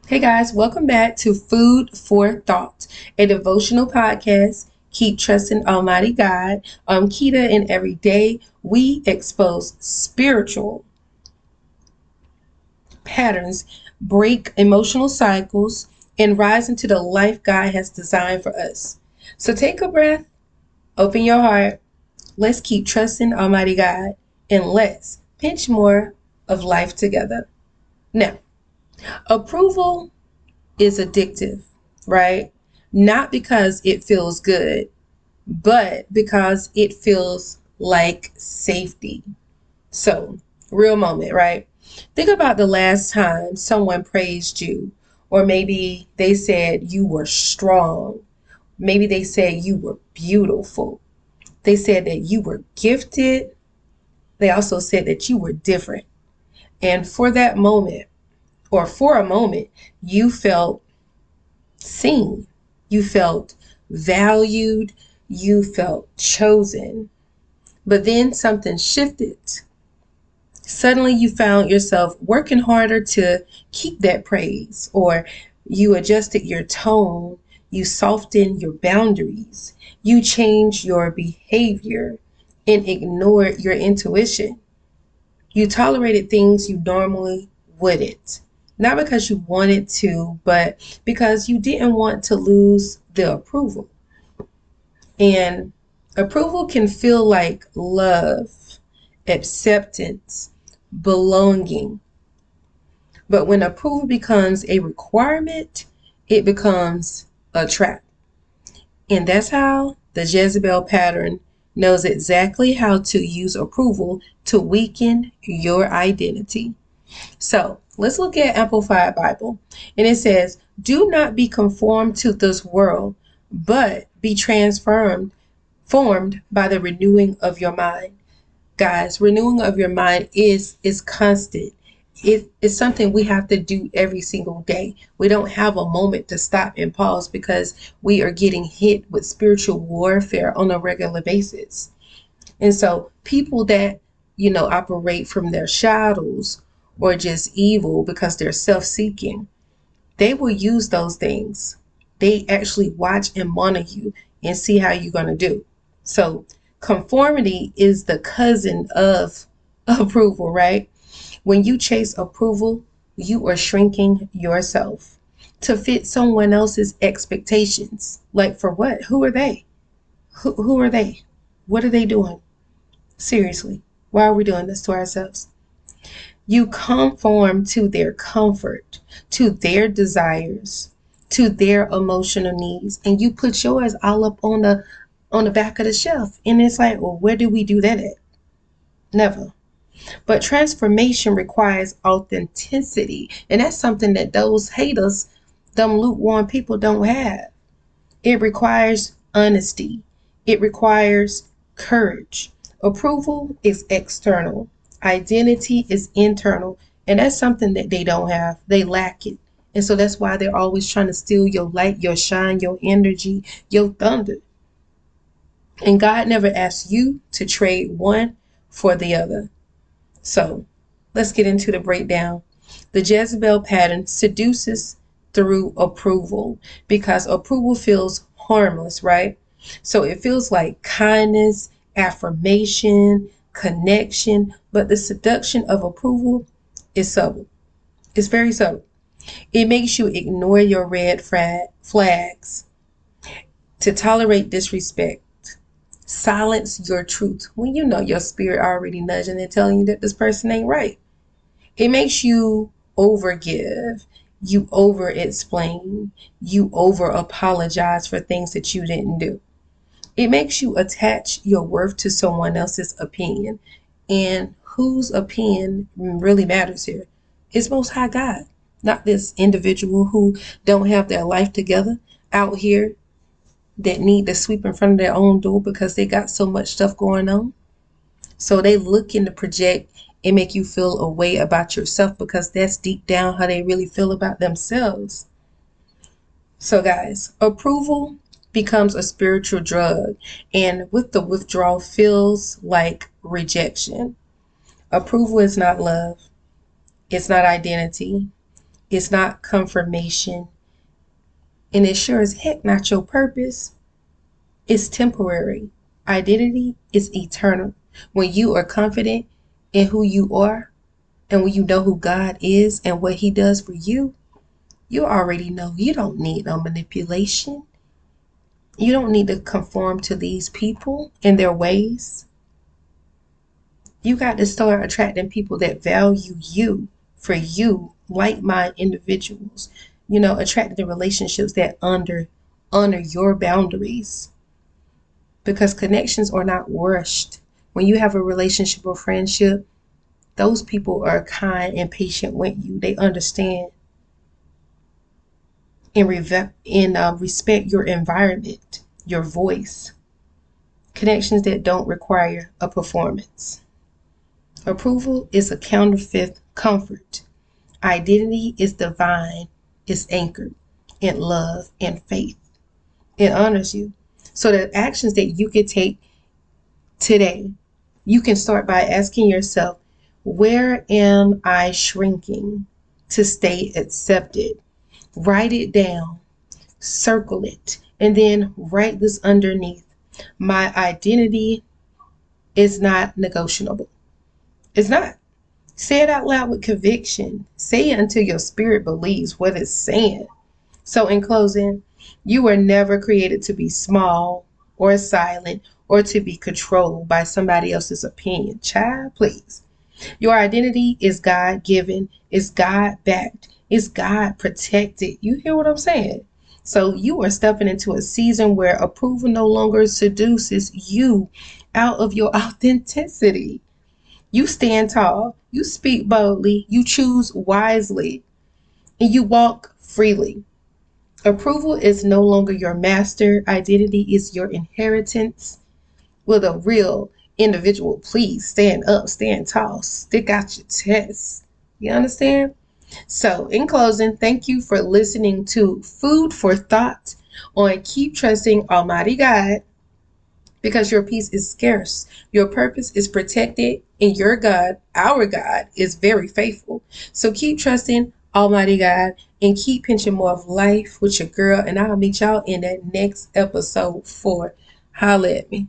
Hey guys, welcome back to Food for Thought, a devotional podcast. Keep trusting Almighty God. I'm Keita, and every day we expose spiritual patterns, break emotional cycles, and rise into the life God has designed for us. So take a breath, open your heart. Let's keep trusting Almighty God, and let's pinch more of life together. Now, approval is addictive, right? Not because it feels good, but because it feels like safety. So, real moment, right? Think about the last time someone praised you, or maybe they said you were strong. Maybe they said you were beautiful. They said that you were gifted. They also said that you were different. And for that moment, or for a moment, you felt seen. You felt valued. You felt chosen. But then something shifted. Suddenly you found yourself working harder to keep that praise, or you adjusted your tone, you softened your boundaries, you changed your behavior and ignored your intuition. You tolerated things you normally wouldn't. Not because you wanted to, but because you didn't want to lose the approval. And approval can feel like love, acceptance, belonging. But when approval becomes a requirement, it becomes a trap. And that's how the Jezebel pattern knows exactly how to use approval to weaken your identity. So let's look at Amplified Bible. And it says, do not be conformed to this world, but be transformed, formed by the renewing of your mind. Guys, renewing of your mind is constant. It's something we have to do every single day. We don't have a moment to stop and pause because we are getting hit with spiritual warfare on a regular basis. And so people that, operate from their shadows or just evil because they're self-seeking, they will use those things. They actually watch and monitor you and see how you're going to do. So conformity is the cousin of approval, right? When you chase approval, you are shrinking yourself to fit someone else's expectations. Like for what? Who are they? Who are they? What are they doing? Seriously, why are we doing this to ourselves? You conform to their comfort, to their desires, to their emotional needs, and you put yours all up on the back of the shelf. And it's like, well, where do we do that at? Never. But transformation requires authenticity, and that's something that those haters, them lukewarm people, don't have. It requires honesty. It requires courage. Approval is external. Identity is internal. And that's something that they don't have. They lack it. And so that's why they're always trying to steal your light, your shine, your energy, your thunder. And God never asked you to trade one for the other. So let's get into the breakdown. The Jezebel pattern seduces through approval because approval feels harmless, right? So it feels like kindness, affirmation, connection, but the seduction of approval is subtle. It's very subtle. It makes you ignore your red flags, to tolerate disrespect, silence your truth when you know your spirit already nudging and telling you that this person ain't right. It makes you overgive, you over explain, you over apologize for things that you didn't do. It makes you attach your worth to someone else's opinion. And whose opinion really matters here? It's Most High God, not this individual who don't have their life together out here that need to sweep in front of their own door because they got so much stuff going on. So they looking to project and make you feel a way about yourself because that's deep down how they really feel about themselves. So guys, approval becomes a spiritual drug, and with the withdrawal feels like rejection. Approval is not love. It's not identity. It's not confirmation. And it sure as heck not your purpose. It's temporary. Identity is eternal. When you are confident in who you are and when you know who God is and what he does for you, you already know you don't need no manipulation. You don't need to conform to these people and their ways. You got to start attracting people that value you for you, like-minded individuals. Attracting the relationships that honor your boundaries. Because connections are not rushed. When you have a relationship or friendship, those people are kind and patient with you. They understand and respect your environment, your voice. Connections that don't require a performance. Approval is a counterfeit comfort. Identity is divine, is anchored in love and faith. It honors you. So the actions that you can take today, you can start by asking yourself, where am I shrinking to stay accepted? Write it down, circle it, and then write this underneath. My identity is not negotiable. It's not. Say it out loud with conviction. Say it until your spirit believes what it's saying. So in closing, you were never created to be small or silent or to be controlled by somebody else's opinion. Child, please. Your identity is God-given, is God-backed, is God-protected. You hear what I'm saying? So you are stepping into a season where approval no longer seduces you out of your authenticity. You stand tall, you speak boldly, you choose wisely, and you walk freely. Approval is no longer your master. Identity is your inheritance. Will a real individual please stand up, stand tall, stick out your chest? You understand? So, in closing, thank you for listening to Food for Thought on Keep Trusting Almighty God, because your peace is scarce. Your purpose is protected, and your God, our God, is very faithful. So keep trusting Almighty God and keep pinching more of life with your girl. And I'll meet y'all in that next episode 4. Holla at me.